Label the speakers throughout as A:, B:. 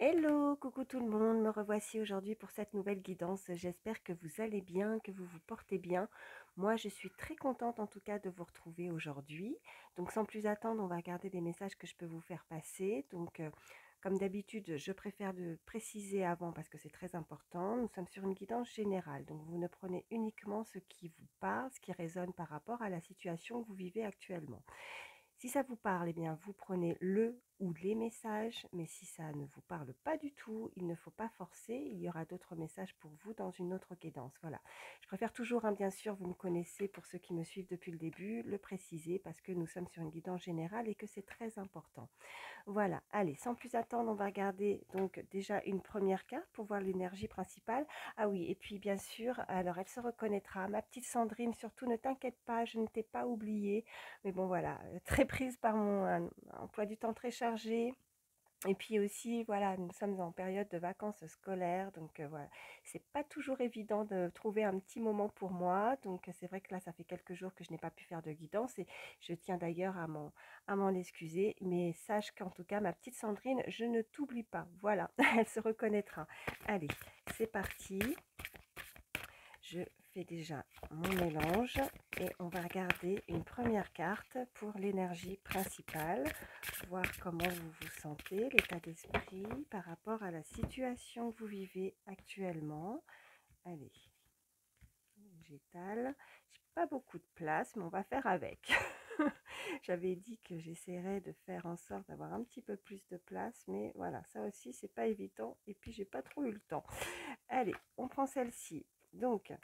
A: Hello, coucou tout le monde, me revoici aujourd'hui pour cette nouvelle guidance. J'espère que vous allez bien, que vous vous portez bien. Moi, je suis très contente en tout cas de vous retrouver aujourd'hui. Donc sans plus attendre, on va regarder les messages que je peux vous faire passer. Comme d'habitude, je préfère le préciser avant parce que c'est très important. Nous sommes sur une guidance générale, donc vous ne prenez uniquement ce qui vous parle, ce qui résonne par rapport à la situation que vous vivez actuellement. Si ça vous parle, eh bien, vous prenez le ou les messages, mais si ça ne vous parle pas du tout, il ne faut pas forcer, il y aura d'autres messages pour vous dans une autre guidance. Voilà. Je préfère toujours, hein, bien sûr, vous me connaissez pour ceux qui me suivent depuis le début, le préciser parce que nous sommes sur une guidance générale et que c'est très important. Voilà, allez, sans plus attendre, on va regarder donc déjà une première carte pour voir l'énergie principale. Ah oui, et puis bien sûr, alors elle se reconnaîtra. Ma petite Sandrine, surtout ne t'inquiète pas, je ne t'ai pas oubliée. Mais bon voilà, très prise par mon emploi du temps très chargé. Et puis aussi, voilà, nous sommes en période de vacances scolaires, donc voilà, c'est pas toujours évident de trouver un petit moment pour moi. Donc c'est vrai que là, ça fait quelques jours que je n'ai pas pu faire de guidance et je tiens d'ailleurs à m'en excuser. Mais sache qu'en tout cas, ma petite Sandrine, je ne t'oublie pas. Voilà, elle se reconnaîtra. Allez, c'est parti. Je fais déjà mon mélange et on va regarder une première carte pour l'énergie principale, voir comment vous vous sentez, l'état d'esprit par rapport à la situation que vous vivez actuellement. Allez, j'étale. J'ai pas beaucoup de place, mais on va faire avec. J'avais dit que j'essaierais de faire en sorte d'avoir un petit peu plus de place, mais voilà, ça aussi c'est pas évident et puis j'ai pas trop eu le temps. Allez, on prend celle-ci. Donc,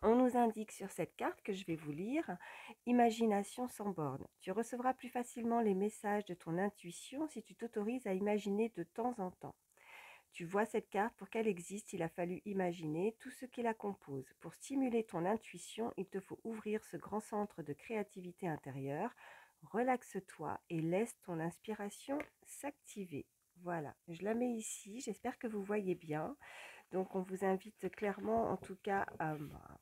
A: on nous indique sur cette carte que je vais vous lire, imagination sans borne. Tu recevras plus facilement les messages de ton intuition si tu t'autorises à imaginer de temps en temps. Tu vois cette carte, pour qu'elle existe, il a fallu imaginer tout ce qui la compose. Pour stimuler ton intuition, il te faut ouvrir ce grand centre de créativité intérieure. Relaxe-toi et laisse ton inspiration s'activer. Voilà, je la mets ici, j'espère que vous voyez bien. Donc on vous invite clairement en tout cas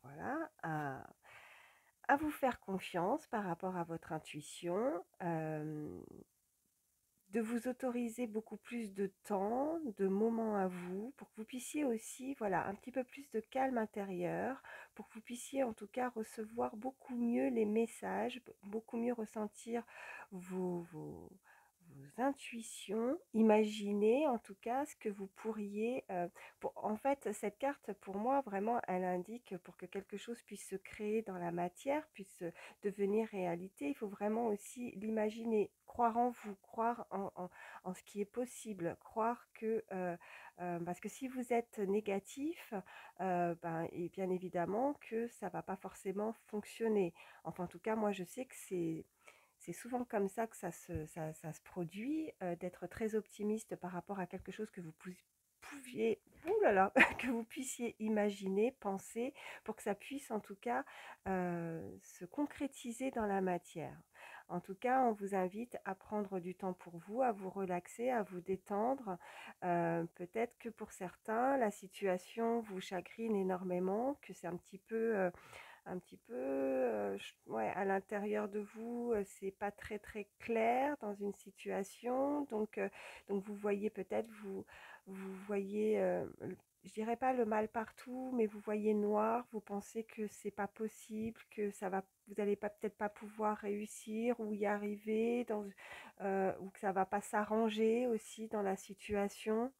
A: voilà, à vous faire confiance par rapport à votre intuition, de vous autoriser beaucoup plus de temps, de moments à vous, pour que vous puissiez aussi, voilà, un petit peu plus de calme intérieur, pour que vous puissiez en tout cas recevoir beaucoup mieux les messages, beaucoup mieux ressentir vos intuitions, imaginer en tout cas ce que vous pourriez... en fait, cette carte, pour moi, vraiment, elle indique pour que quelque chose puisse se créer dans la matière, puisse devenir réalité, il faut vraiment aussi l'imaginer, croire en vous, croire en ce qui est possible, croire que... parce que si vous êtes négatif, et bien évidemment que ça ne va pas forcément fonctionner. Enfin, en tout cas, moi, je sais que c'est souvent comme ça que ça se produit, d'être très optimiste par rapport à quelque chose que vous pouviez, ouh là là, que vous puissiez imaginer, penser, pour que ça puisse en tout cas se concrétiser dans la matière. En tout cas, on vous invite à prendre du temps pour vous, à vous relaxer, à vous détendre. Peut-être que pour certains, la situation vous chagrine énormément, que c'est un petit peu ouais, à l'intérieur de vous, c'est pas très très clair dans une situation. Donc vous voyez peut-être, vous voyez, je dirais pas le mal partout, mais vous voyez noir, vous pensez que c'est pas possible, que ça va, vous n'allez pas peut-être pas pouvoir réussir ou y arriver, ou que ça va pas s'arranger aussi dans la situation.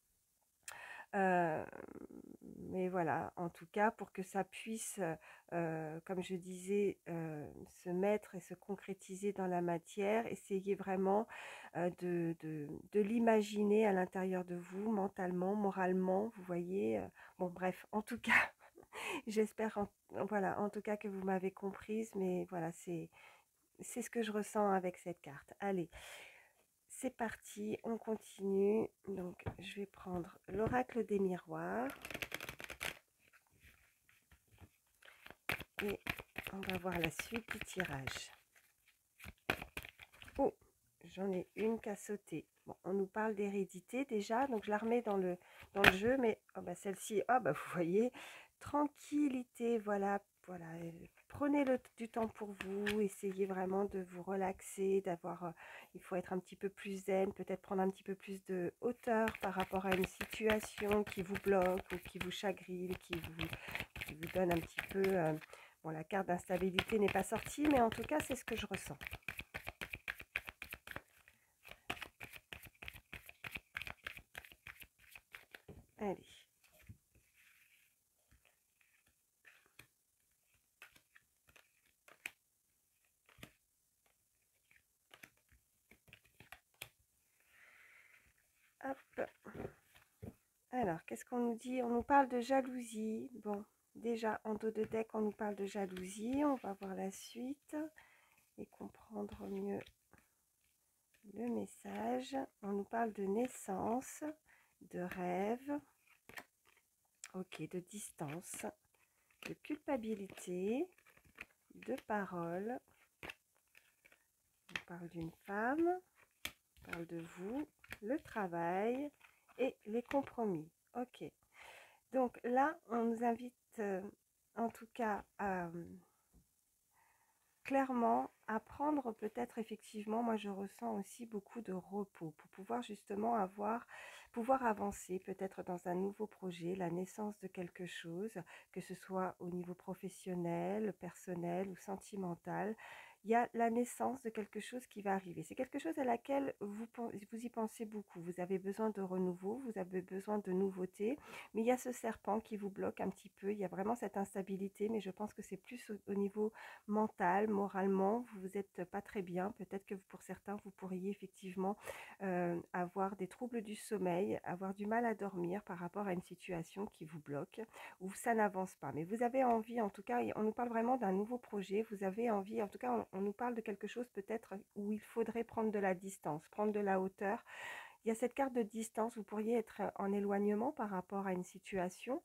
A: Euh, mais voilà, en tout cas, pour que ça puisse, comme je disais, se mettre et se concrétiser dans la matière, essayez vraiment de l'imaginer à l'intérieur de vous, mentalement, moralement, vous voyez. Bon, bref, en tout cas, j'espère, voilà, en tout cas que vous m'avez comprise, mais voilà, c'est ce que je ressens avec cette carte. Allez, c'est parti, on continue. Donc, je vais prendre l'oracle des miroirs et on va voir la suite du tirage. Oh, j'en ai une qui a sauté. Bon, on nous parle d'hérédité déjà, donc je la remets dans le jeu, mais oh bah celle-ci, oh bah vous voyez, tranquillité, voilà, voilà. Prenez du temps pour vous, essayez vraiment de vous relaxer, il faut être un petit peu plus zen, peut-être prendre un petit peu plus de hauteur par rapport à une situation qui vous bloque ou qui vous chagrine, qui vous donne un petit peu, bon, la carte d'instabilité n'est pas sortie, mais en tout cas, c'est ce que je ressens. Allez. Hop. Alors, qu'est-ce qu'on nous dit? On nous parle de jalousie. Bon, déjà, en dos de deck, on nous parle de jalousie. On va voir la suite et comprendre mieux le message. On nous parle de naissance, de rêve, ok, de distance, de culpabilité, de parole. On parle d'une femme, on parle de vous, le travail et les compromis. Ok. Donc là, on nous invite en tout cas à clairement apprendre peut-être effectivement, moi je ressens aussi beaucoup de repos pour pouvoir justement pouvoir avancer peut-être dans un nouveau projet, la naissance de quelque chose, que ce soit au niveau professionnel, personnel ou sentimental. Il y a la naissance de quelque chose qui va arriver. C'est quelque chose à laquelle vous y pensez beaucoup. Vous avez besoin de renouveau, vous avez besoin de nouveautés, mais il y a ce serpent qui vous bloque un petit peu. Il y a vraiment cette instabilité, mais je pense que c'est plus au niveau mental, moralement, vous n'êtes pas très bien. Peut-être que pour certains, vous pourriez effectivement avoir des troubles du sommeil, avoir du mal à dormir par rapport à une situation qui vous bloque ou ça n'avance pas. Mais vous avez envie, en tout cas, on nous parle vraiment d'un nouveau projet. Vous avez envie, en tout cas, on nous parle de quelque chose peut-être où il faudrait prendre de la distance, prendre de la hauteur. Il y a cette carte de distance, vous pourriez être en éloignement par rapport à une situation,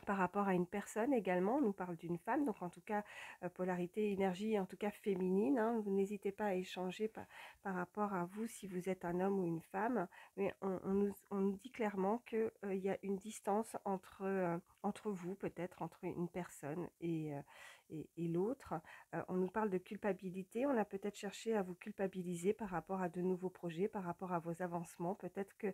A: par rapport à une personne également. On nous parle d'une femme, donc en tout cas polarité, énergie, en tout cas féminine, hein. Vous n'hésitez pas à échanger par rapport à vous si vous êtes un homme ou une femme, mais on nous dit clairement qu'il y a une distance entre vous, peut-être entre une personne et l'autre. On nous parle de culpabilité, on a peut-être cherché à vous culpabiliser par rapport à de nouveaux projets, par rapport à vos avancements. Peut-être que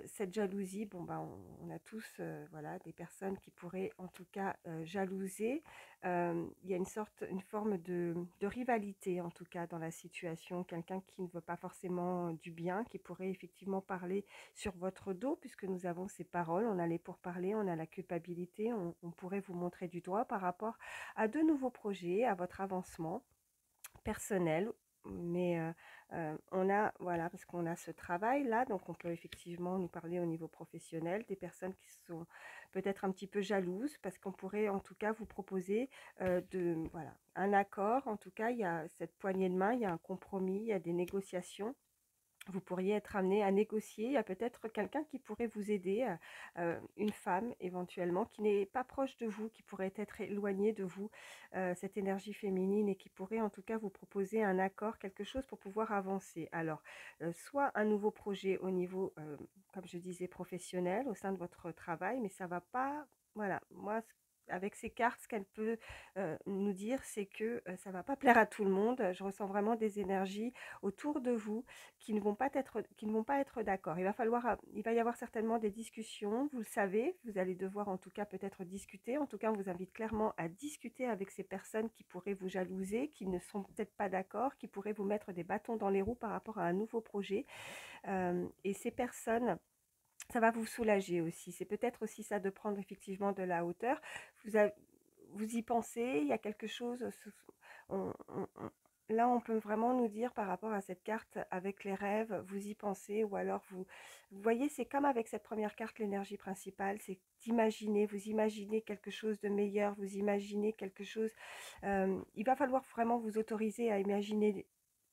A: cette jalousie, bon, ben, on a tous voilà, des personnes qui pourraient en tout cas jalouser. Il y a une forme de rivalité en tout cas dans la situation, quelqu'un qui ne veut pas forcément du bien, qui pourrait effectivement parler sur votre dos, puisque nous avons ces paroles, on a les pourparlers, on a la culpabilité, on pourrait vous montrer du doigt par rapport à de nouveaux projets, à votre avancement personnel, mais on a, voilà, parce qu'on a ce travail-là, donc on peut effectivement nous parler au niveau professionnel, des personnes qui sont peut-être un petit peu jalouses, parce qu'on pourrait en tout cas vous proposer voilà, un accord. En tout cas, il y a cette poignée de main, il y a un compromis, il y a des négociations. Vous pourriez être amené à négocier. Il y a peut-être quelqu'un qui pourrait vous aider, une femme éventuellement, qui n'est pas proche de vous, qui pourrait être éloignée de vous, cette énergie féminine, et qui pourrait en tout cas vous proposer un accord, quelque chose pour pouvoir avancer. Alors, soit un nouveau projet au niveau, comme je disais, professionnel, au sein de votre travail, mais ça va pas, voilà, moi, avec ces cartes, ce qu'elle peut nous dire, c'est que ça va pas plaire à tout le monde. Je ressens vraiment des énergies autour de vous qui ne vont pas être d'accord. Il va y avoir certainement des discussions, vous le savez, vous allez devoir en tout cas peut-être discuter. En tout cas, on vous invite clairement à discuter avec ces personnes qui pourraient vous jalouser, qui ne sont peut-être pas d'accord, qui pourraient vous mettre des bâtons dans les roues par rapport à un nouveau projet. Et ces personnes, ça va vous soulager aussi. C'est peut-être aussi ça, de prendre effectivement de la hauteur. Vous, avez, vous y pensez, il y a quelque chose. On, on, Là, on peut vraiment nous dire par rapport à cette carte avec les rêves, vous y pensez, ou alors vous voyez, c'est comme avec cette première carte, l'énergie principale, c'est d'imaginer, vous imaginez quelque chose de meilleur, vous imaginez quelque chose. Il va falloir vraiment vous autoriser à imaginer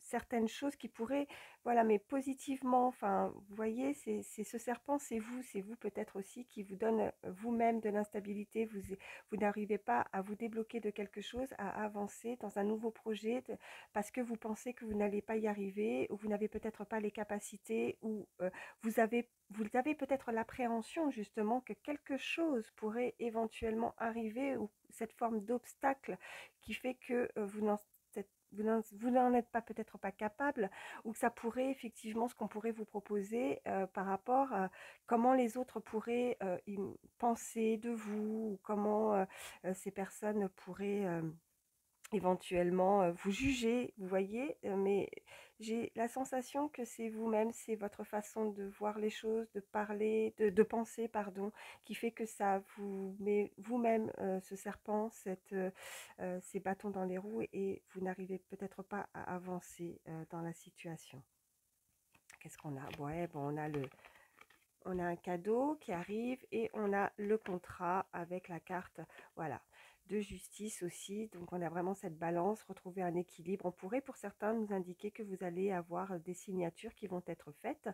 A: certaines choses qui pourraient, voilà, mais positivement, enfin, vous voyez, c'est ce serpent, c'est vous peut-être aussi qui vous donne vous-même de l'instabilité, vous n'arrivez pas à vous débloquer de quelque chose, à avancer dans un nouveau projet, parce que vous pensez que vous n'allez pas y arriver, ou vous n'avez peut-être pas les capacités, ou vous avez peut-être l'appréhension justement que quelque chose pourrait éventuellement arriver, ou cette forme d'obstacle qui fait que vous n'en êtes pas peut-être pas capable, ou que ça pourrait effectivement, ce qu'on pourrait vous proposer par rapport à comment les autres pourraient penser de vous, ou comment ces personnes pourraient éventuellement vous juger, vous voyez, mais j'ai la sensation que c'est vous-même, c'est votre façon de voir les choses, de parler, de penser, pardon, qui fait que ça vous met vous-même ce serpent, ces bâtons dans les roues, et vous n'arrivez peut-être pas à avancer dans la situation. Qu'est-ce qu'on a? Ouais, bon, on a un cadeau qui arrive, et on a le contrat avec la carte, voilà, de justice aussi. Donc on a vraiment cette balance, retrouver un équilibre. On pourrait pour certains nous indiquer que vous allez avoir des signatures qui vont être faites,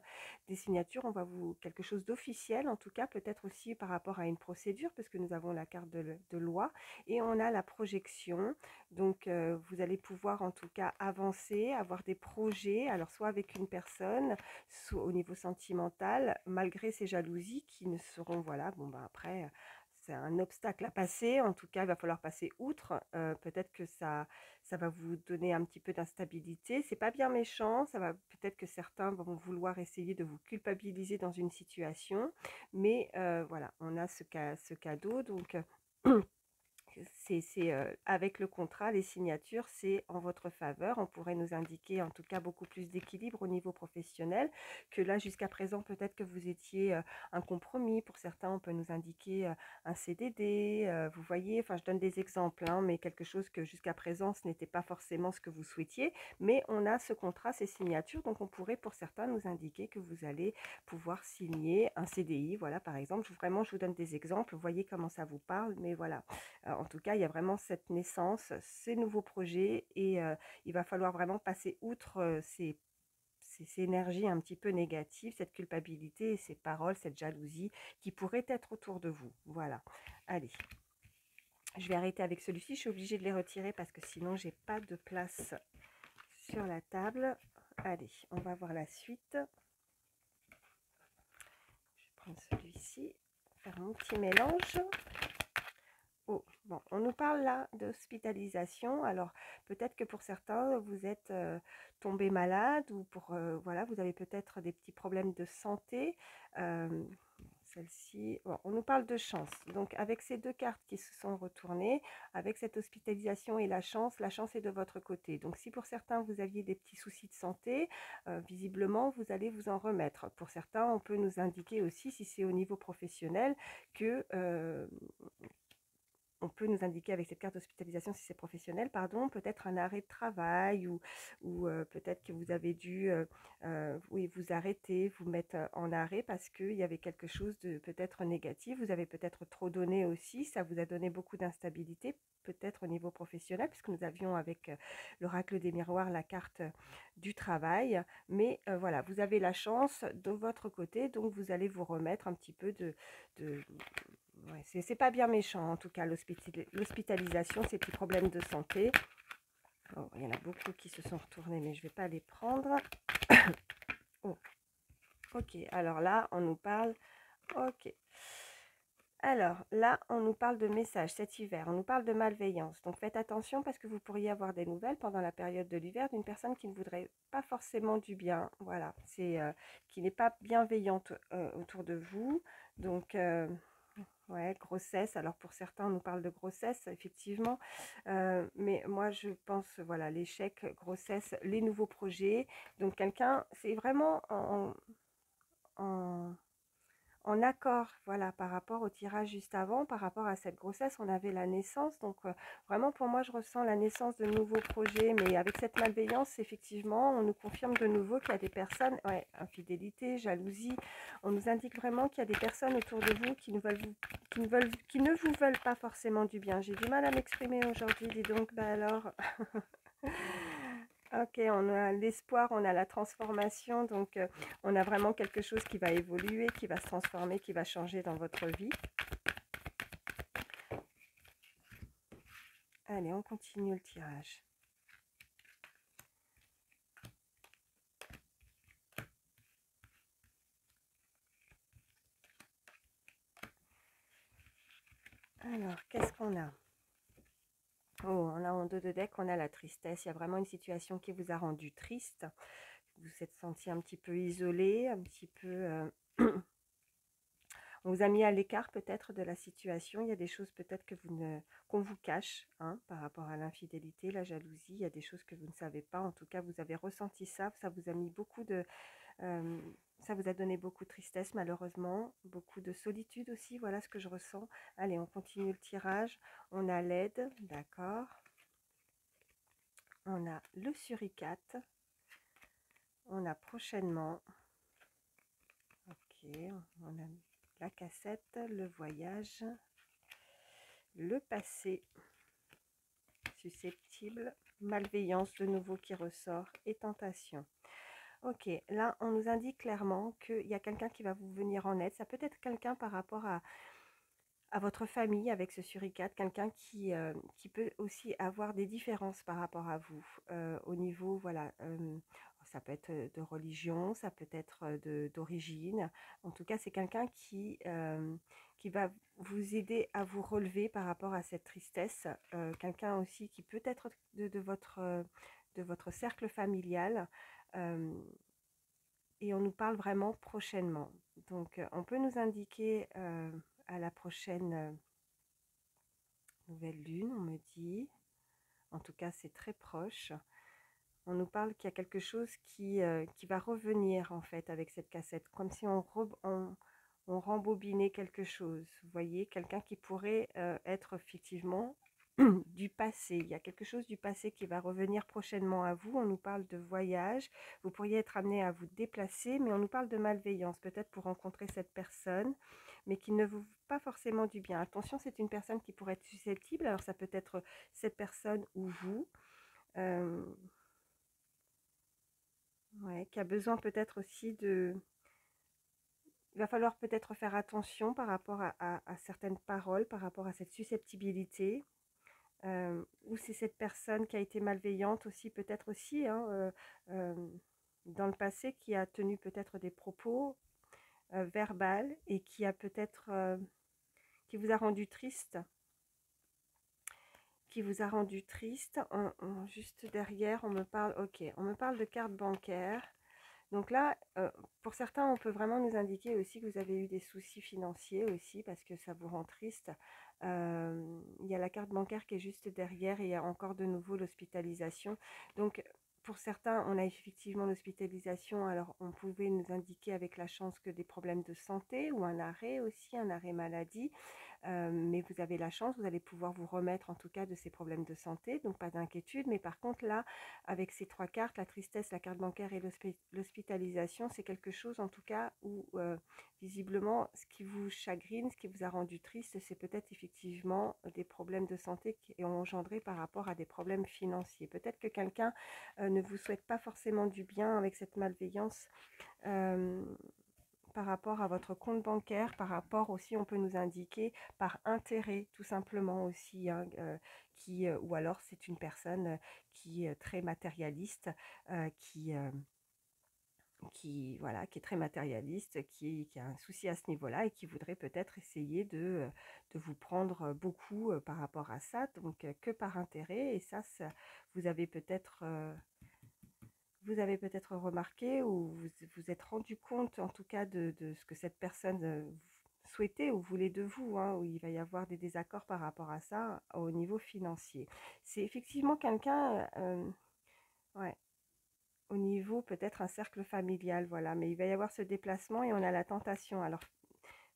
A: des signatures, on va vous quelque chose d'officiel, en tout cas peut-être aussi par rapport à une procédure, parce que nous avons la carte de loi, et on a la projection. Donc vous allez pouvoir en tout cas avancer, avoir des projets, alors soit avec une personne, soit au niveau sentimental, malgré ces jalousies qui ne seront, voilà, bon bah après, c'est un obstacle à passer, en tout cas il va falloir passer outre. Peut-être que ça va vous donner un petit peu d'instabilité, c'est pas bien méchant, ça va peut-être que certains vont vouloir essayer de vous culpabiliser dans une situation, mais voilà, on a ce cadeau, donc c'est avec le contrat, les signatures, c'est en votre faveur. On pourrait nous indiquer en tout cas beaucoup plus d'équilibre au niveau professionnel que là jusqu'à présent. Peut-être que vous étiez un compromis. Pour certains, on peut nous indiquer un CDD. Vous voyez, enfin je donne des exemples, hein, mais quelque chose que jusqu'à présent, ce n'était pas forcément ce que vous souhaitiez. Mais on a ce contrat, ces signatures. Donc on pourrait pour certains nous indiquer que vous allez pouvoir signer un CDI. Voilà, par exemple, vraiment, je vous donne des exemples. Vous voyez comment ça vous parle, mais voilà. En tout cas, il y a vraiment cette naissance, ces nouveaux projets, et il va falloir vraiment passer outre ces énergies un petit peu négatives, cette culpabilité, ces paroles, cette jalousie qui pourrait être autour de vous. Voilà. Allez, je vais arrêter avec celui-ci. Je suis obligée de les retirer parce que sinon, j'ai pas de place sur la table. Allez, on va voir la suite. Je vais prendre celui-ci, faire mon petit mélange. Oh, bon, on nous parle là d'hospitalisation. Alors, peut-être que pour certains, vous êtes tombé malade, ou voilà, vous avez peut-être des petits problèmes de santé. Euh, Celle-ci, bon, on nous parle de chance. Donc, avec ces deux cartes qui se sont retournées, avec cette hospitalisation et la chance est de votre côté. Donc, si pour certains, vous aviez des petits soucis de santé, visiblement, vous allez vous en remettre. Pour certains, on peut nous indiquer aussi, si c'est au niveau professionnel, que on peut nous indiquer avec cette carte d'hospitalisation, si c'est professionnel, pardon, peut-être un arrêt de travail, ou peut-être que vous avez dû oui, vous arrêter, vous mettre en arrêt parce qu'il y avait quelque chose de peut-être négatif. Vous avez peut-être trop donné aussi, ça vous a donné beaucoup d'instabilité, peut-être au niveau professionnel, puisque nous avions avec l'oracle des miroirs la carte du travail. Mais voilà, vous avez la chance de votre côté, donc vous allez vous remettre un petit peu de ouais, c'est pas bien méchant en tout cas, l'hospitalisation, ces petits problèmes de santé. Oh, il y en a beaucoup qui se sont retournés, mais je ne vais pas les prendre. Oh, ok, alors là, on nous parle. Ok. Alors là, on nous parle de messages cet hiver, on nous parle de malveillance. Donc faites attention parce que vous pourriez avoir des nouvelles pendant la période de l'hiver d'une personne qui ne voudrait pas forcément du bien. Voilà, c'est qui n'est pas bienveillante autour de vous. Donc ouais, grossesse. Alors pour certains, on nous parle de grossesse, effectivement. Mais moi, je pense, voilà, l'échec, grossesse, les nouveaux projets. Donc quelqu'un, c'est vraiment en, en accord, voilà, par rapport au tirage juste avant, par rapport à cette grossesse, on avait la naissance. Donc vraiment, pour moi, je ressens la naissance de nouveaux projets. Mais avec cette malveillance, effectivement, on nous confirme de nouveau qu'il y a des personnes, ouais, infidélité, jalousie. On nous indique vraiment qu'il y a des personnes autour de vous qui qui ne vous veulent pas forcément du bien. J'ai du mal à m'exprimer aujourd'hui, dis donc, bah alors. Ok, on a l'espoir, on a la transformation, donc on a vraiment quelque chose qui va évoluer, qui va se transformer, qui va changer dans votre vie. Allez, on continue le tirage. Alors, qu'est-ce qu'on a? Oh, on a en dos de deck, on a la tristesse. Il y a vraiment une situation qui vous a rendu triste. Vous vous êtes senti un petit peu isolé, un petit peu... on vous a mis à l'écart peut-être de la situation. Il y a des choses peut-être que qu'on vous cache, hein, par rapport à l'infidélité, la jalousie. Il y a des choses que vous ne savez pas. En tout cas, vous avez ressenti ça. Ça vous a mis beaucoup de... euh, ça vous a donné beaucoup de tristesse malheureusement, beaucoup de solitude aussi. Voilà ce que je ressens. Allez, on continue le tirage. On a l'aide, d'accord. On a le suricate. On a prochainement. Ok, on a la cassette, le voyage, le passé, susceptible, malveillance de nouveau qui ressort et tentation. Ok, là on nous indique clairement qu'il y a quelqu'un qui va vous venir en aide. Ça peut être quelqu'un par rapport à votre famille avec ce suricate, quelqu'un qui peut aussi avoir des différences par rapport à vous au niveau, voilà, ça peut être de religion, ça peut être d'origine. En tout cas, c'est quelqu'un qui va vous aider à vous relever par rapport à cette tristesse. Quelqu'un aussi qui peut être de votre cercle familial. euh, et on nous parle vraiment prochainement. Donc, on peut nous indiquer à la prochaine nouvelle lune, on me dit. En tout cas, c'est très proche. On nous parle qu'il y a quelque chose qui va revenir en fait avec cette cassette, comme si on rembobinait quelque chose. Vous voyez, quelqu'un qui pourrait être effectivement du passé. Il y a quelque chose du passé qui va revenir prochainement à vous. On nous parle de voyage. Vous pourriez être amené à vous déplacer, mais on nous parle de malveillance, peut-être pour rencontrer cette personne, mais qui ne vous pas forcément du bien. Attention, c'est une personne qui pourrait être susceptible. Alors ça peut être cette personne ou vous. Euh, ouais, qui a besoin peut-être aussi de... Il va falloir peut-être faire attention par rapport à certaines paroles, par rapport à cette susceptibilité. Ou c'est cette personne qui a été malveillante aussi, peut-être aussi, hein, dans le passé, qui a tenu peut-être des propos verbales et qui a peut-être... qui vous a rendu triste. Qui vous a rendu triste. Juste derrière, on me parle... Ok, on me parle de carte bancaire. Donc là, pour certains, on peut vraiment nous indiquer aussi que vous avez eu des soucis financiers aussi parce que ça vous rend triste. Il y a la carte bancaire qui est juste derrière et il y a encore de nouveau l'hospitalisation. Donc pour certains, on a effectivement l'hospitalisation. Alors on pouvait nous indiquer avec la chance que des problèmes de santé ou un arrêt aussi, un arrêt maladie. Mais vous avez la chance, vous allez pouvoir vous remettre en tout cas de ces problèmes de santé, donc pas d'inquiétude. Mais par contre là, avec ces trois cartes, la tristesse, la carte bancaire et l'hospitalisation, c'est quelque chose en tout cas où visiblement ce qui vous chagrine, ce qui vous a rendu triste, c'est peut-être effectivement des problèmes de santé qui ont engendré par rapport à des problèmes financiers. Peut-être que quelqu'un ne vous souhaite pas forcément du bien avec cette malveillance. Euh, par rapport à votre compte bancaire, par rapport aussi, on peut nous indiquer par intérêt, tout simplement aussi, hein, ou alors c'est une personne qui est très matérialiste, voilà, qui est très matérialiste, qui a un souci à ce niveau-là et qui voudrait peut-être essayer de vous prendre beaucoup par rapport à ça, donc que par intérêt. Et ça vous avez peut-être remarqué ou vous vous êtes rendu compte en tout cas de ce que cette personne souhaitait ou voulait de vous, hein, où il va y avoir des désaccords par rapport à ça au niveau financier. C'est effectivement quelqu'un, ouais, au niveau peut-être un cercle familial, voilà, mais il va y avoir ce déplacement et on a la tentation. Alors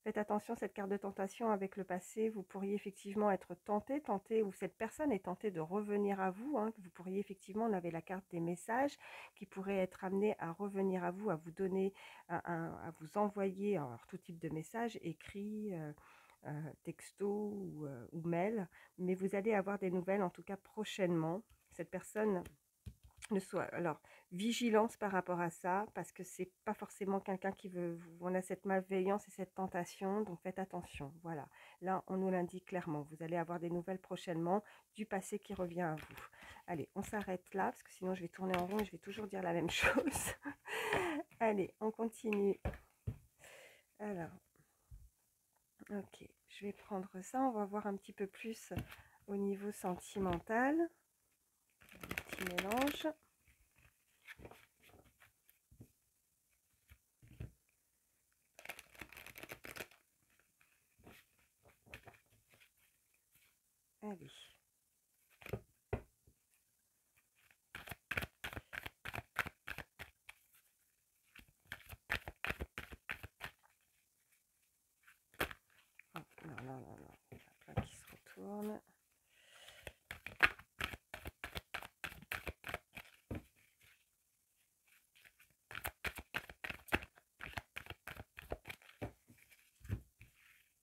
A: faites attention, cette carte de tentation avec le passé, vous pourriez effectivement être tenté, ou cette personne est tentée de revenir à vous. Hein, vous pourriez effectivement, on avait la carte des messages qui pourrait être amenée à revenir à vous, à vous donner, à vous envoyer alors, tout type de messages, écrits, texto ou mail. Mais vous allez avoir des nouvelles, en tout cas prochainement. Cette personne Alors, vigilance par rapport à ça, parce que c'est pas forcément quelqu'un qui veut on a cette malveillance et cette tentation, donc faites attention. Voilà, là, on nous l'indique clairement. Vous allez avoir des nouvelles prochainement du passé qui revient à vous. Allez, on s'arrête là, parce que sinon je vais tourner en rond et je vais toujours dire la même chose. Allez, on continue. Alors, ok, je vais prendre ça. On va voir un petit peu plus au niveau sentimental. Un petit mélange. Allez. Oh, non, non, non, non. Il y en a plein qui se retournent.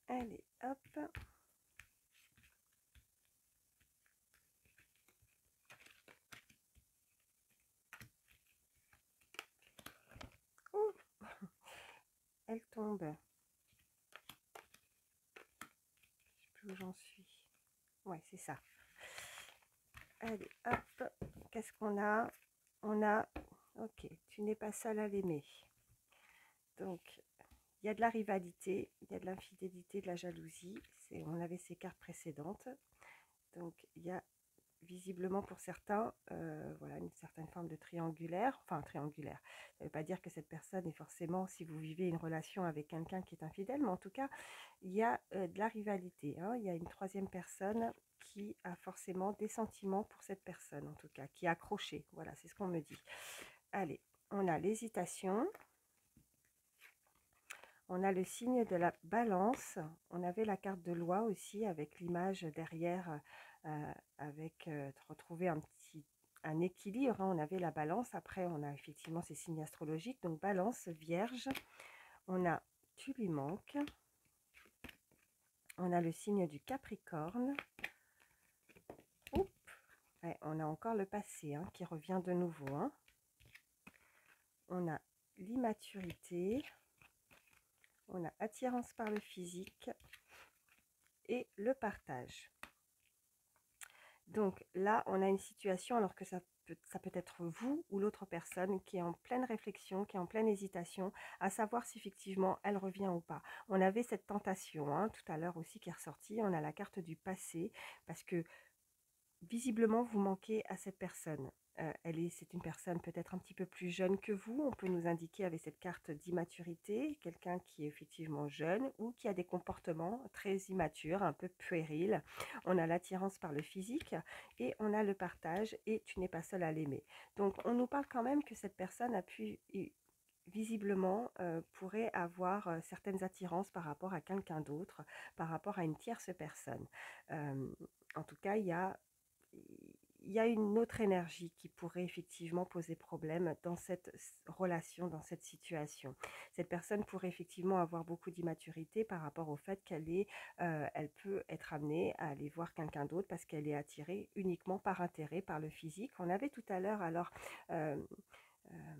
A: Allez, hop. Ouh, elle tombe. Je sais plus où j'en suis. Ouais, c'est ça. Allez, hop. Qu'est-ce qu'on a? On a... Ok, tu n'es pas seule à l'aimer. Donc, il y a de la rivalité, il y a de l'infidélité, de la jalousie. On avait ces cartes précédentes. Donc, il y a visiblement pour certains, voilà, une certaine forme de triangulaire, enfin triangulaire. Ça ne veut pas dire que cette personne est forcément, si vous vivez une relation avec quelqu'un qui est infidèle, mais en tout cas, il y a de la rivalité, hein. Il y a une troisième personne qui a forcément des sentiments pour cette personne, en tout cas, qui est accrochée. Voilà, c'est ce qu'on me dit. Allez, on a l'hésitation. On a le signe de la balance. On avait la carte de loi aussi avec l'image derrière, avec retrouver un équilibre, hein. On avait la balance. Après, on a effectivement ces signes astrologiques. Donc, balance, vierge. On a tu lui manques. On a le signe du Capricorne. Oups. Ouais, on a encore le passé, hein, qui revient de nouveau, hein. On a l'immaturité. On a attirance par le physique et le partage. Donc là, on a une situation, alors que ça peut être vous ou l'autre personne qui est en pleine réflexion, qui est en pleine hésitation, à savoir si effectivement elle revient ou pas. On avait cette tentation, hein, tout à l'heure aussi qui est ressortie. On a la carte du passé, parce que visiblement, vous manquez à cette personne. C'est une personne peut-être un petit peu plus jeune que vous. On peut nous indiquer avec cette carte d'immaturité, quelqu'un qui est effectivement jeune ou qui a des comportements très immatures, un peu puérils. On a l'attirance par le physique et on a le partage et tu n'es pas seul à l'aimer. Donc, on nous parle quand même que cette personne a pu visiblement pourrait avoir certaines attirances par rapport à quelqu'un d'autre, par rapport à une tierce personne. En tout cas, il y a une autre énergie qui pourrait effectivement poser problème dans cette relation, dans cette situation. Cette personne pourrait effectivement avoir beaucoup d'immaturité par rapport au fait elle peut être amenée à aller voir quelqu'un d'autre parce qu'elle est attirée uniquement par intérêt, par le physique. On avait tout à l'heure euh, euh,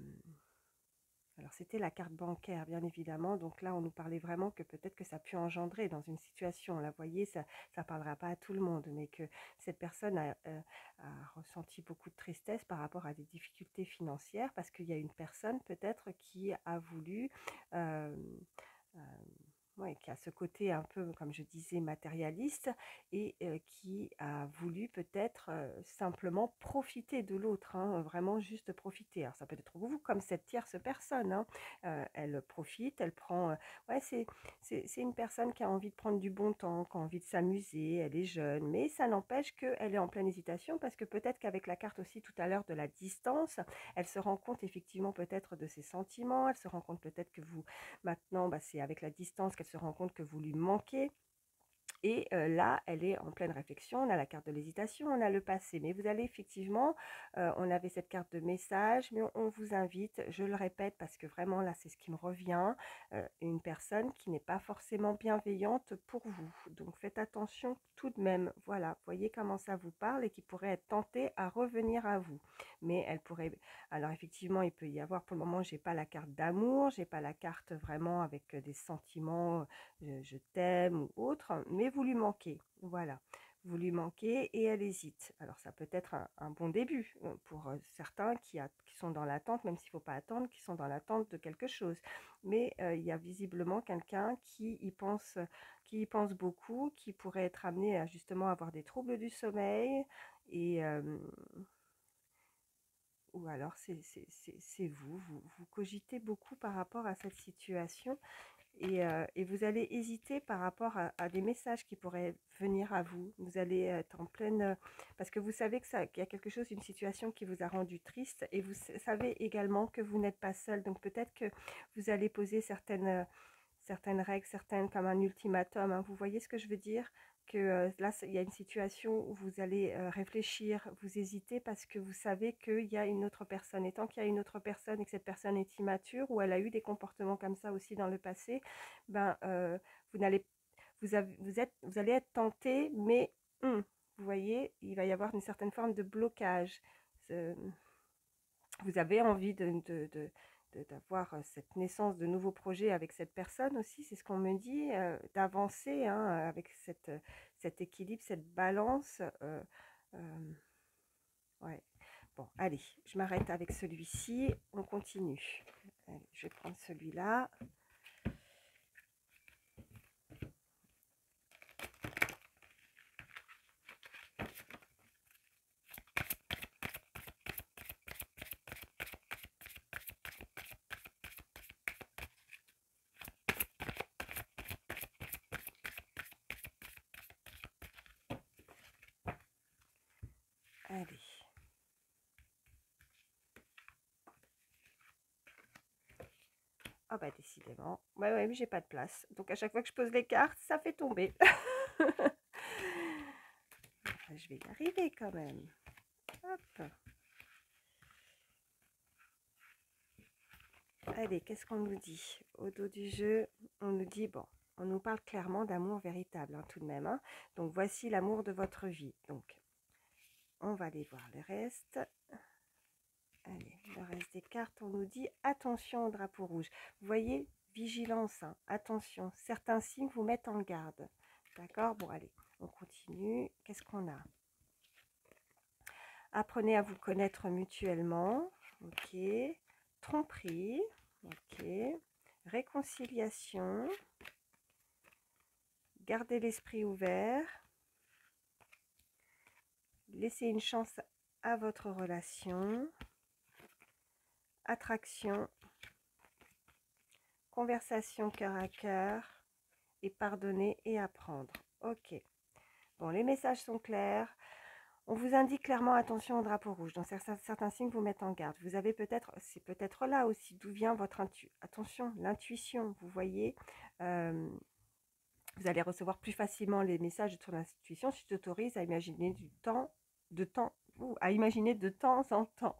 A: alors c'était la carte bancaire, bien évidemment. Donc là, on nous parlait vraiment que peut-être que ça a pu engendrer dans une situation. Là, vous voyez, ça ne parlera pas à tout le monde, mais que cette personne a ressenti beaucoup de tristesse par rapport à des difficultés financières parce qu'il y a une personne peut-être qui a voulu euh, euh, ouais, qui a ce côté un peu, comme je disais, matérialiste et qui a voulu peut-être simplement profiter de l'autre, hein, vraiment juste profiter. Alors ça peut être vous comme cette tierce personne, hein. Elle profite, elle prend... ouais, c'est une personne qui a envie de prendre du bon temps, qui a envie de s'amuser, elle est jeune, mais ça n'empêche qu'elle est en pleine hésitation parce que peut-être qu'avec la carte aussi tout à l'heure de la distance, elle se rend compte effectivement peut-être de ses sentiments, elle se rend compte peut-être que vous... Maintenant, bah, c'est avec la distance qu'elle se rend compte que vous lui manquez. Et là, elle est en pleine réflexion. On a la carte de l'hésitation, on a le passé. Mais vous allez effectivement, on avait cette carte de message, mais on vous invite, je le répète parce que vraiment là, c'est ce qui me revient, une personne qui n'est pas forcément bienveillante pour vous. Donc faites attention tout de même. Voilà, voyez comment ça vous parle et qui pourrait être tentée à revenir à vous. Mais elle pourrait... Alors effectivement, il peut y avoir, pour le moment, j'ai pas la carte d'amour, j'ai pas la carte vraiment avec des sentiments je t'aime ou autre, mais vous lui manquez. Voilà, vous lui manquez et elle hésite. Alors ça peut être un bon début pour certains qui sont dans l'attente, même s'il ne faut pas attendre, qui sont dans l'attente de quelque chose. Mais il y a visiblement quelqu'un qui y pense beaucoup, qui pourrait être amené à justement avoir des troubles du sommeil et ou alors c'est vous cogitez beaucoup par rapport à cette situation et vous allez hésiter par rapport à des messages qui pourraient venir à vous. Vous allez être en pleine... parce que vous savez qu'il y a quelque chose, une situation qui vous a rendu triste et vous savez également que vous n'êtes pas seul. Donc peut-être que vous allez poser certaines règles, certaines comme un ultimatum, hein. Vous voyez ce que je veux dire? Que là, il y a une situation où vous allez réfléchir, vous hésitez parce que vous savez qu'il y a une autre personne. Et tant qu'il y a une autre personne et que cette personne est immature ou elle a eu des comportements comme ça aussi dans le passé, ben, vous n'allez vous allez être tenté, mais vous voyez, il va y avoir une certaine forme de blocage. Vous avez envie d'avoir cette naissance de nouveaux projets avec cette personne aussi, c'est ce qu'on me dit, d'avancer hein, avec cet équilibre, cette balance. Euh, ouais. Bon, allez, je m'arrête avec celui-ci, on continue. Allez, je vais prendre celui-là. Allez. Ah bah décidément. Ouais, mais j'ai pas de place. Donc à chaque fois que je pose les cartes, ça fait tomber. Je vais y arriver quand même. Hop. Allez, qu'est-ce qu'on nous dit? Au dos du jeu, on nous dit, bon, on nous parle clairement d'amour véritable hein, tout de même. Hein. Donc voici l'amour de votre vie. Donc, on va aller voir le reste. Allez, le reste des cartes, on nous dit attention au drapeau rouge. Vous voyez, vigilance, hein, attention. Certains signes vous mettent en garde. D'accord? Bon, allez, on continue. Qu'est-ce qu'on a? Apprenez à vous connaître mutuellement. Ok. Tromperie. Ok. Réconciliation. Gardez l'esprit ouvert. Laissez une chance à votre relation. Attraction. Conversation cœur à cœur. Et pardonner et apprendre. Ok. Bon, les messages sont clairs. On vous indique clairement attention au drapeau rouge. Donc certains signes vous mettent en garde. Vous avez peut-être, c'est peut-être là aussi d'où vient votre attention, l'intuition. Vous voyez, vous allez recevoir plus facilement les messages de ton intuition si tu t'autorises à imaginer à imaginer de temps en temps.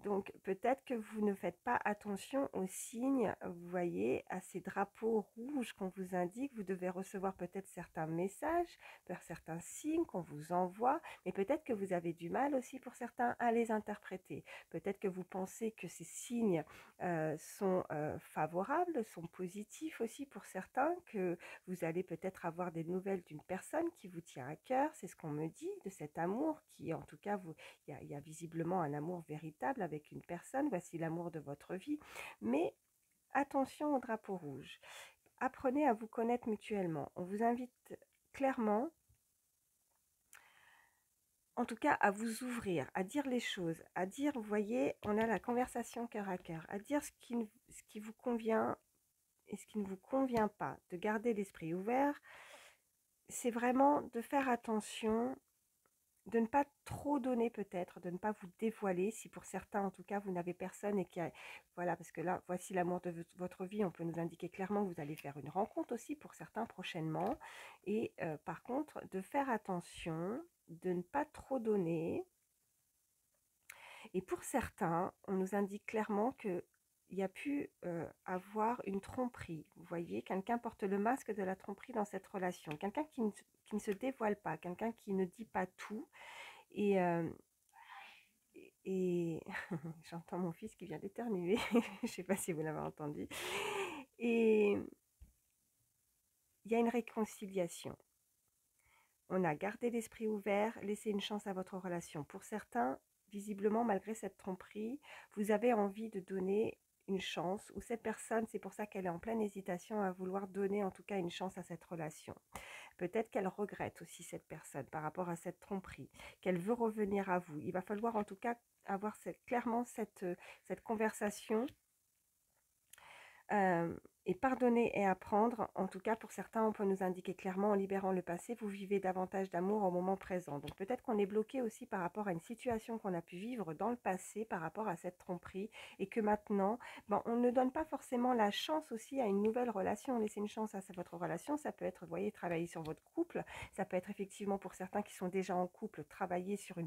A: Donc peut-être que vous ne faites pas attention aux signes, vous voyez, à ces drapeaux rouges qu'on vous indique. Vous devez recevoir peut-être certains messages, certains signes qu'on vous envoie, mais peut-être que vous avez du mal aussi pour certains à les interpréter. Peut-être que vous pensez que ces signes sont favorables, sont positifs aussi pour certains, que vous allez peut-être avoir des nouvelles d'une personne qui vous tient à cœur. C'est ce qu'on me dit de cet amour qui, en tout cas, il y a visiblement un amour véritable avec une personne. Voici l'amour de votre vie. Mais attention au drapeau rouge. Apprenez à vous connaître mutuellement. On vous invite clairement, en tout cas, à vous ouvrir, à dire les choses, à dire, vous voyez, on a la conversation cœur à cœur, à dire ce qui vous convient et ce qui ne vous convient pas, de garder l'esprit ouvert. C'est vraiment de faire attention de ne pas trop donner peut-être, de ne pas vous dévoiler, si pour certains en tout cas vous n'avez personne et qu'il y a, voilà, parce que là, voici l'amour de votre vie, on peut nous indiquer clairement que vous allez faire une rencontre aussi pour certains prochainement, et par contre, de faire attention, de ne pas trop donner, et pour certains, on nous indique clairement que il y a pu avoir une tromperie. Vous voyez, quelqu'un porte le masque de la tromperie dans cette relation. Quelqu'un qui ne se dévoile pas, quelqu'un qui ne dit pas tout. Et, et j'entends mon fils qui vient d'éternuer. Je ne sais pas si vous l'avez entendu. Et il y a une réconciliation. On a gardé l'esprit ouvert, laissé une chance à votre relation. Pour certains, visiblement, malgré cette tromperie, vous avez envie de donner une chance, ou cette personne, c'est pour ça qu'elle est en pleine hésitation à vouloir donner en tout cas une chance à cette relation. Peut-être qu'elle regrette aussi cette personne par rapport à cette tromperie, qu'elle veut revenir à vous. Il va falloir en tout cas avoir clairement cette conversation et pardonner et apprendre. En tout cas, pour certains, on peut nous indiquer clairement, en libérant le passé, vous vivez davantage d'amour au moment présent. Donc peut-être qu'on est bloqué aussi par rapport à une situation qu'on a pu vivre dans le passé, par rapport à cette tromperie, et que maintenant, ben, on ne donne pas forcément la chance aussi à une nouvelle relation. Laisser une chance à votre relation, ça peut être, vous voyez, travailler sur votre couple, ça peut être effectivement pour certains qui sont déjà en couple, travailler sur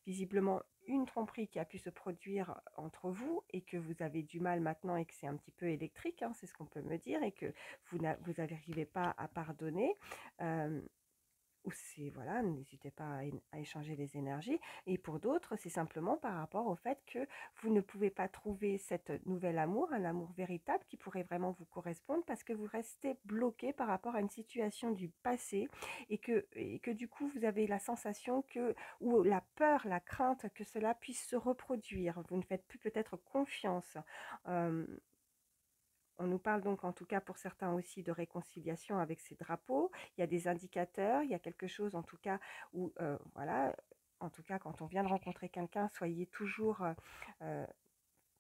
A: visiblement une tromperie qui a pu se produire entre vous et que vous avez du mal maintenant et que c'est un petit peu électrique, hein, c'est ce qu'on peut me dire, et que vous n'arrivez pas à pardonner. Euh, ou c'est, voilà, n'hésitez pas à échanger les énergies. Et pour d'autres, c'est simplement par rapport au fait que vous ne pouvez pas trouver cet nouvel amour, un amour véritable qui pourrait vraiment vous correspondre parce que vous restez bloqué par rapport à une situation du passé et que du coup, vous avez la sensation que, ou la peur, la crainte que cela puisse se reproduire. Vous ne faites plus peut-être confiance. Euh, on nous parle donc en tout cas pour certains aussi de réconciliation avec ces drapeaux. Il y a des indicateurs, il y a quelque chose en tout cas où, voilà, en tout cas quand on vient de rencontrer quelqu'un, soyez toujours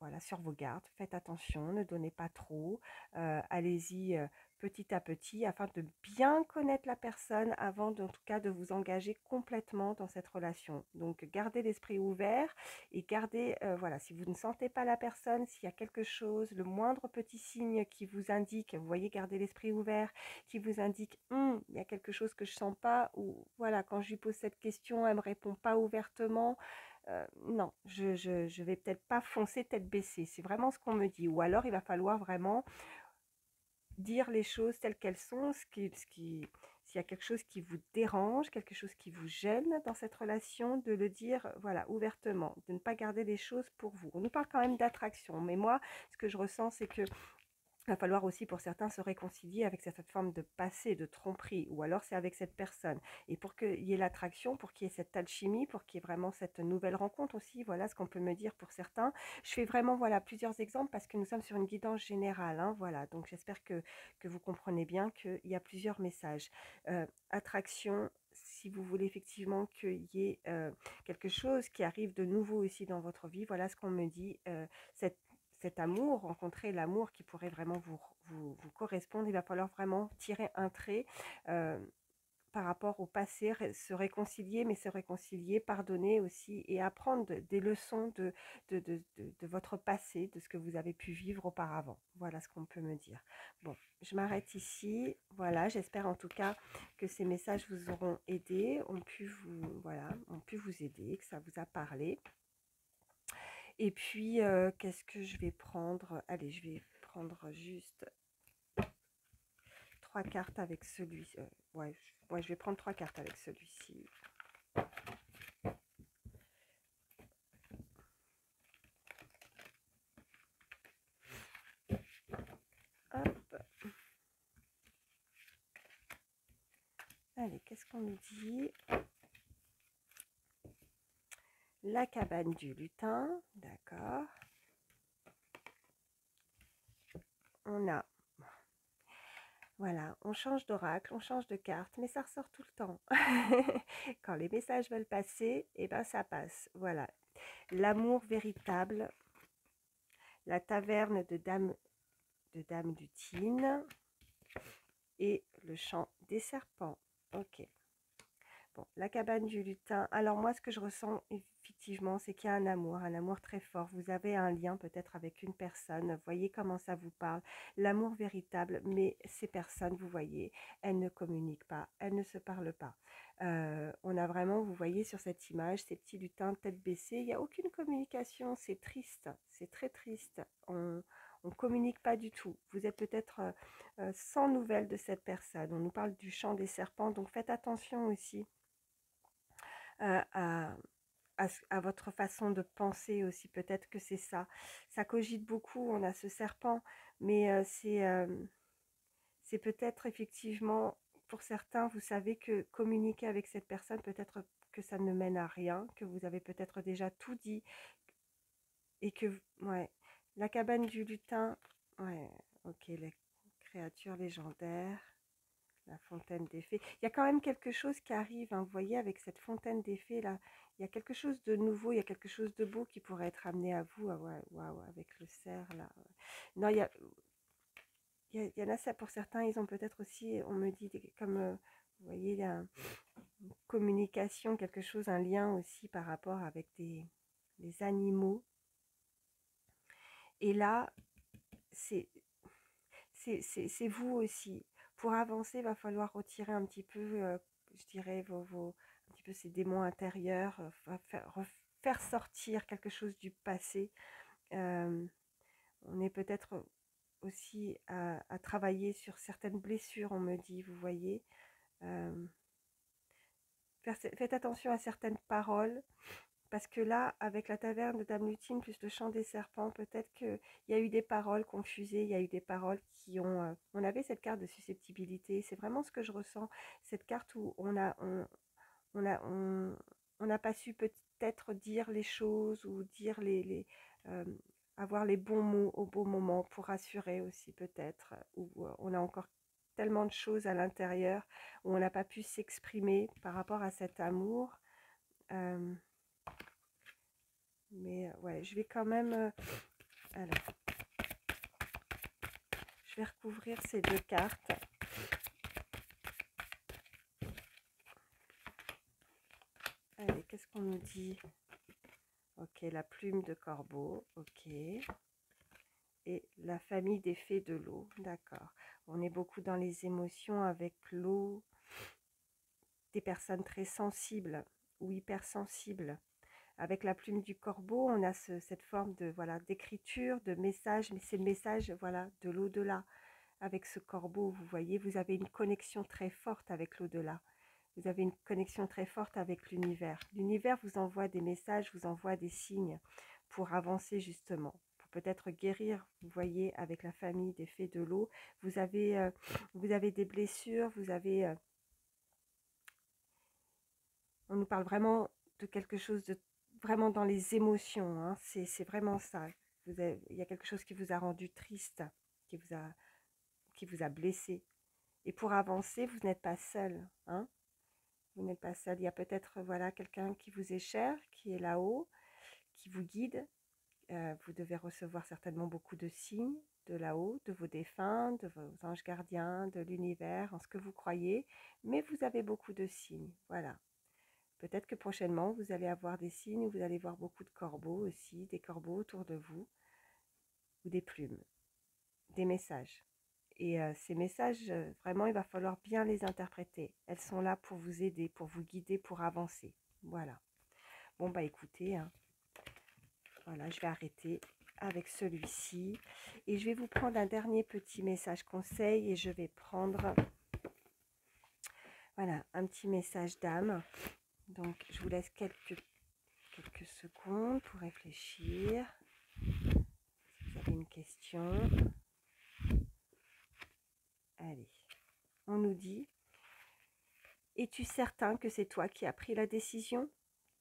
A: voilà, sur vos gardes, faites attention, ne donnez pas trop, allez-y petit à petit afin de bien connaître la personne avant en tout cas de vous engager complètement dans cette relation. Donc gardez l'esprit ouvert et gardez, voilà, si vous ne sentez pas la personne, s'il y a quelque chose, le moindre petit signe qui vous indique, vous voyez, gardez l'esprit ouvert, qui vous indique, il y a quelque chose que je sens pas, ou voilà, quand je lui pose cette question, elle me répond pas ouvertement, non, je vais peut-être pas foncer tête baissée. C'est vraiment ce qu'on me dit. Ou alors, il va falloir vraiment dire les choses telles qu'elles sont. S'il y a quelque chose qui vous dérange, quelque chose qui vous gêne dans cette relation, de le dire, voilà, ouvertement, de ne pas garder les choses pour vous. On nous parle quand même d'attraction, mais moi, ce que je ressens, c'est que il va falloir aussi pour certains se réconcilier avec cette forme de passé, de tromperie, ou alors c'est avec cette personne. Et pour qu'il y ait l'attraction, pour qu'il y ait cette alchimie, pour qu'il y ait vraiment cette nouvelle rencontre aussi, voilà ce qu'on peut me dire pour certains. Je fais vraiment voilà plusieurs exemples parce que nous sommes sur une guidance générale, hein, voilà. Donc j'espère que vous comprenez bien qu'il y a plusieurs messages. Attraction, si vous voulez effectivement qu'il y ait quelque chose qui arrive de nouveau aussi dans votre vie, voilà ce qu'on me dit, cet amour, rencontrer l'amour qui pourrait vraiment vous correspondre, il va falloir vraiment tirer un trait par rapport au passé, se réconcilier, mais se réconcilier, pardonner aussi et apprendre des leçons de votre passé, de ce que vous avez pu vivre auparavant. Voilà ce qu'on peut me dire. Bon, je m'arrête ici. Voilà, j'espère en tout cas que ces messages vous auront aidé, ont pu vous aider, que ça vous a parlé. Et puis, qu'est-ce que je vais prendre? Allez, je vais prendre juste 3 cartes avec celui-ci. Ouais, je vais prendre 3 cartes avec celui-ci. Hop. Allez, qu'est-ce qu'on nous dit? La cabane du lutin, d'accord. On a, voilà, on change d'oracle, on change de carte, mais ça ressort tout le temps. Quand les messages veulent passer, et ben ça passe. Voilà, l'amour véritable, la taverne de Dame du Tyne et le chant des serpents. Ok. Bon, la cabane du lutin. Alors moi, ce que je ressens effectivement, c'est qu'il y a un amour très fort. Vous avez un lien peut-être avec une personne. Vous voyez comment ça vous parle, l'amour véritable. Mais ces personnes, vous voyez, elles ne communiquent pas, elles ne se parlent pas. On a vraiment, vous voyez sur cette image, ces petits lutins tête baissée. Il n'y a aucune communication. C'est triste, c'est très triste. On communique pas du tout. Vous êtes peut-être sans nouvelles de cette personne. On nous parle du chant des serpents, donc faites attention aussi à, à votre façon de penser aussi. Peut-être que c'est ça. Ça cogite beaucoup, on a ce serpent, mais c'est peut-être effectivement, pour certains, vous savez que communiquer avec cette personne, peut-être que ça ne mène à rien, que vous avez peut-être déjà tout dit, et que, ouais, la cabane du lutin, ouais, ok, les créatures légendaires. La fontaine des fées. Il y a quand même quelque chose qui arrive, hein, vous voyez, avec cette fontaine des fées là. Il y a quelque chose de nouveau, il y a quelque chose de beau qui pourrait être amené à vous. Ah ouais, waouh, avec le cerf là. Non, il y en a ça pour certains, ils ont peut-être aussi, on me dit, comme vous voyez, il y a une communication, quelque chose, un lien aussi par rapport avec des animaux. Et là, c'est c'est vous aussi. Pour avancer, il va falloir retirer un petit peu, je dirais, un petit peu ces démons intérieurs, faire sortir quelque chose du passé. Euh, on est peut-être aussi à travailler sur certaines blessures, on me dit, vous voyez. Euh, faites attention à certaines paroles. Parce que là, avec la taverne de Dame Lutine plus le chant des serpents, peut-être qu'il y a eu des paroles confusées, il y a eu des paroles qui ont... on avait cette carte de susceptibilité, c'est vraiment ce que je ressens, cette carte où on a, on n'a pas su peut-être dire les choses ou dire euh, avoir les bons mots au bon moment pour rassurer aussi peut-être, ou on a encore tellement de choses à l'intérieur où on n'a pas pu s'exprimer par rapport à cet amour. Euh, mais ouais, je vais quand même... alors, je vais recouvrir ces deux cartes. Allez, qu'est-ce qu'on nous dit? Ok, la plume de corbeau, ok. Et la famille des fées de l'eau, d'accord. On est beaucoup dans les émotions avec l'eau, des personnes très sensibles ou hypersensibles. Avec la plume du corbeau, on a cette forme de voilà d'écriture, de message, mais c'est le message voilà de l'au-delà. Avec ce corbeau, vous voyez, vous avez une connexion très forte avec l'au-delà. Vous avez une connexion très forte avec l'univers. L'univers vous envoie des messages, vous envoie des signes pour avancer justement, pour peut-être guérir, vous voyez, avec la famille des fées de l'eau. Vous avez des blessures, vous avez... on nous parle vraiment de quelque chose de vraiment dans les émotions, hein. C'est vraiment ça. Il y a quelque chose qui vous a rendu triste, qui vous a blessé. Et pour avancer, vous n'êtes pas seul, hein. Vous n'êtes pas seul. Il y a peut-être voilà quelqu'un qui vous est cher, qui est là-haut, qui vous guide. Vous devez recevoir certainement beaucoup de signes de là-haut, de vos défunts, de vos anges gardiens, de l'univers, en ce que vous croyez. Mais vous avez beaucoup de signes. Voilà. Peut-être que prochainement, vous allez avoir des signes où vous allez voir beaucoup de corbeaux aussi, des corbeaux autour de vous, ou des plumes, des messages. Et ces messages, vraiment, il va falloir bien les interpréter. Elles sont là pour vous aider, pour vous guider, pour avancer. Voilà. Bon, bah écoutez, hein, voilà, je vais arrêter avec celui-ci. Et je vais vous prendre un dernier petit message conseil et je vais prendre, voilà, un petit message d'âme. Donc, je vous laisse quelques secondes pour réfléchir. Si vous avez une question. Allez, on nous dit, es-tu certain que c'est toi qui as pris la décision?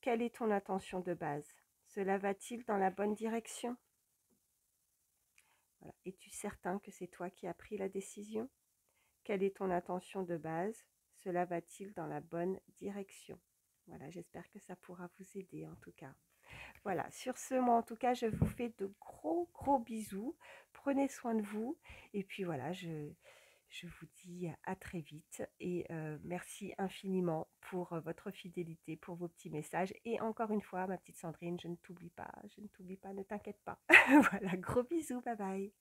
A: Quelle est ton intention de base? Cela va-t-il dans la bonne direction? Voilà. Es-tu certain que c'est toi qui as pris la décision? Quelle est ton intention de base? Cela va-t-il dans la bonne direction? Voilà, j'espère que ça pourra vous aider en tout cas. Voilà, sur ce, moi en tout cas, je vous fais de gros bisous. Prenez soin de vous. Et puis voilà, Je vous dis à très vite et merci infiniment pour votre fidélité, pour vos petits messages. Et encore une fois, ma petite Sandrine, je ne t'oublie pas, je ne t'oublie pas, ne t'inquiète pas. Voilà, gros bisous, bye bye.